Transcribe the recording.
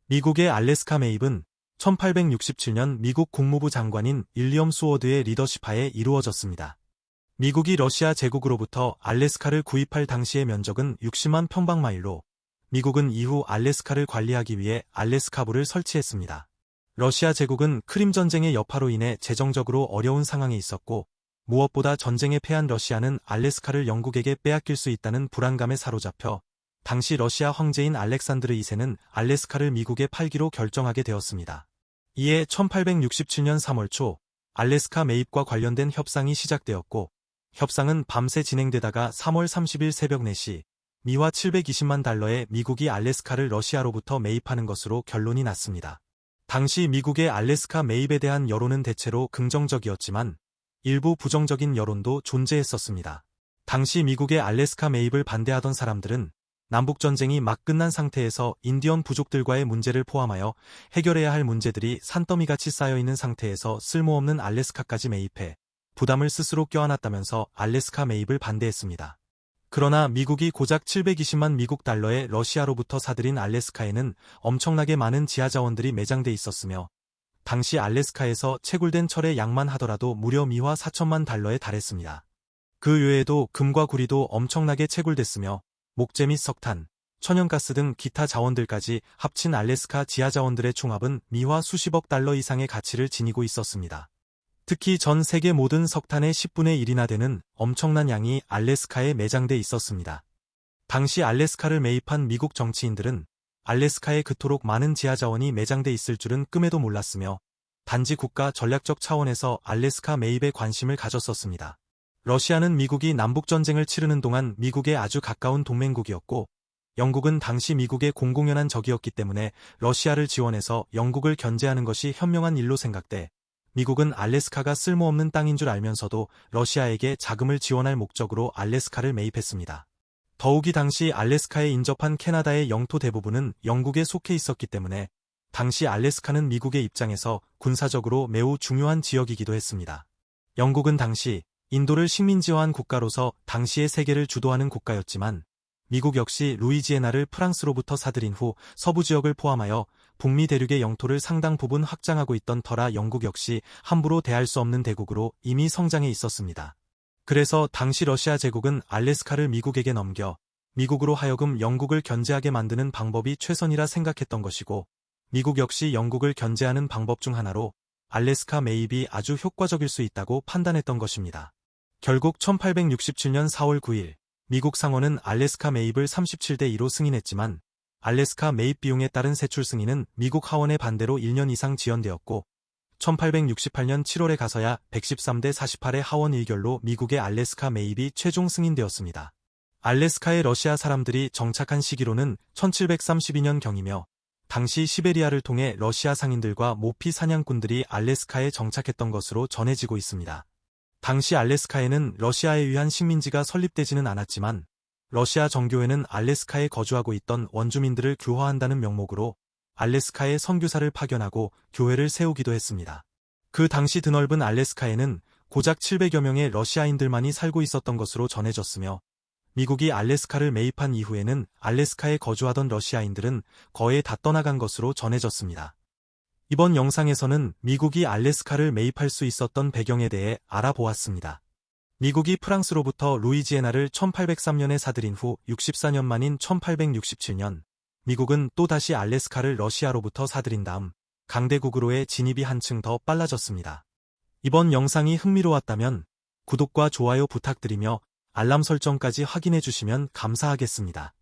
미국의 알래스카 매입은 1867년 미국 국무부 장관인 윌리엄 수워드의 리더십하에 이루어졌습니다. 미국이 러시아 제국으로부터 알래스카를 구입할 당시의 면적은 60만 평방마일로 미국은 이후 알래스카를 관리하기 위해 알래스카부를 설치했습니다. 러시아 제국은 크림 전쟁의 여파로 인해 재정적으로 어려운 상황에 있었고 무엇보다 전쟁에 패한 러시아는 알래스카를 영국에게 빼앗길 수 있다는 불안감에 사로잡혀 당시 러시아 황제인 알렉산드르 2세는 알래스카를 미국에 팔기로 결정하게 되었습니다. 이에 1867년 3월 초 알래스카 매입과 관련된 협상이 시작되었고 협상은 밤새 진행되다가 3월 30일 새벽 4시 미화 720만 달러에 미국이 알래스카를 러시아로부터 매입하는 것으로 결론이 났습니다. 당시 미국의 알래스카 매입에 대한 여론은 대체로 긍정적이었지만 일부 부정적인 여론도 존재했었습니다. 당시 미국의 알래스카 매입을 반대하던 사람들은 남북전쟁이 막 끝난 상태에서 인디언 부족들과의 문제를 포함하여 해결해야 할 문제들이 산더미같이 쌓여있는 상태에서 쓸모없는 알래스카까지 매입해 부담을 스스로 껴안았다면서 알래스카 매입을 반대했습니다. 그러나 미국이 고작 720만 미국 달러에 러시아로부터 사들인 알래스카에는 엄청나게 많은 지하자원들이 매장돼 있었으며 당시 알래스카에서 채굴된 철의 양만 하더라도 무려 미화 4천만 달러에 달했습니다. 그 외에도 금과 구리도 엄청나게 채굴됐으며 목재 및 석탄, 천연가스 등 기타 자원들까지 합친 알래스카 지하자원들의 총합은 미화 수십억 달러 이상의 가치를 지니고 있었습니다. 특히 전 세계 모든 석탄의 10분의 1이나 되는 엄청난 양이 알래스카에 매장돼 있었습니다. 당시 알래스카를 매입한 미국 정치인들은 알래스카에 그토록 많은 지하자원이 매장돼 있을 줄은 꿈에도 몰랐으며 단지 국가 전략적 차원에서 알래스카 매입에 관심을 가졌었습니다. 러시아는 미국이 남북전쟁을 치르는 동안 미국의 아주 가까운 동맹국이었고 영국은 당시 미국의 공공연한 적이었기 때문에 러시아를 지원해서 영국을 견제하는 것이 현명한 일로 생각돼 미국은 알래스카가 쓸모없는 땅인 줄 알면서도 러시아에게 자금을 지원할 목적으로 알래스카를 매입했습니다. 더욱이 당시 알래스카에 인접한 캐나다의 영토 대부분은 영국에 속해 있었기 때문에 당시 알래스카는 미국의 입장에서 군사적으로 매우 중요한 지역이기도 했습니다. 영국은 당시 인도를 식민지화한 국가로서 당시의 세계를 주도하는 국가였지만 미국 역시 루이지애나를 프랑스로부터 사들인 후 서부 지역을 포함하여 북미 대륙의 영토를 상당 부분 확장하고 있던 터라 영국 역시 함부로 대할 수 없는 대국으로 이미 성장해 있었습니다. 그래서 당시 러시아 제국은 알래스카를 미국에게 넘겨 미국으로 하여금 영국을 견제하게 만드는 방법이 최선이라 생각했던 것이고 미국 역시 영국을 견제하는 방법 중 하나로 알래스카 매입이 아주 효과적일 수 있다고 판단했던 것입니다. 결국 1867년 4월 9일 미국 상원은 알래스카 매입을 37대 2로 승인했지만 알래스카 매입 비용에 따른 세출 승인은 미국 하원의 반대로 1년 이상 지연되었고 1868년 7월에 가서야 113대 48의 하원 의결로 미국의 알래스카 매입이 최종 승인되었습니다. 알래스카의 러시아 사람들이 정착한 시기로는 1732년경이며 당시 시베리아를 통해 러시아 상인들과 모피 사냥꾼들이 알래스카에 정착했던 것으로 전해지고 있습니다. 당시 알래스카에는 러시아에 의한 식민지가 설립되지는 않았지만 러시아 정교회는 알래스카에 거주하고 있던 원주민들을 교화한다는 명목으로 알래스카에 선교사를 파견하고 교회를 세우기도 했습니다. 그 당시 드넓은 알래스카에는 고작 700여 명의 러시아인들만이 살고 있었던 것으로 전해졌으며 미국이 알래스카를 매입한 이후에는 알래스카에 거주하던 러시아인들은 거의 다 떠나간 것으로 전해졌습니다. 이번 영상에서는 미국이 알래스카를 매입할 수 있었던 배경에 대해 알아보았습니다. 미국이 프랑스로부터 루이지애나를 1803년에 사들인 후 64년 만인 1867년 미국은 또다시 알래스카를 러시아로부터 사들인 다음 강대국으로의 진입이 한층 더 빨라졌습니다. 이번 영상이 흥미로웠다면 구독과 좋아요 부탁드리며 알람 설정까지 확인해 주시면 감사하겠습니다.